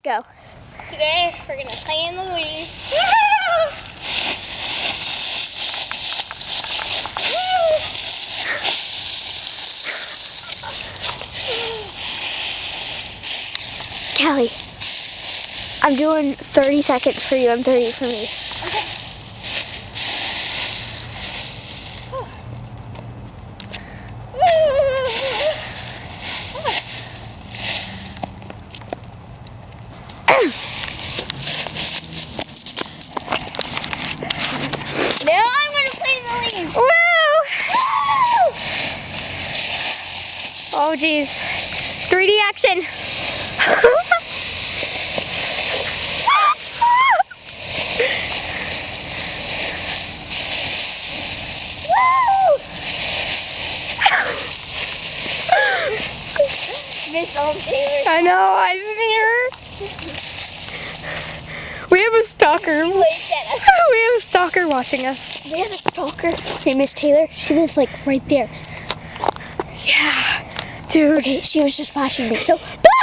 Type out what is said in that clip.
Go. Today we're gonna play in the leaves. Callie, I'm doing 30 seconds for you and 30 for me. Okay. Now I'm gonna play in the leaves. Woo! Oh, geez. 3D action. Miss Old Taylor. I know, I'm here. We have a stalker. She waved at us. We have a stalker watching us. We have a stalker. Hey, Miss Taylor. She lives like right there. Yeah, dude. Okay, she was just flashing me. So, bye!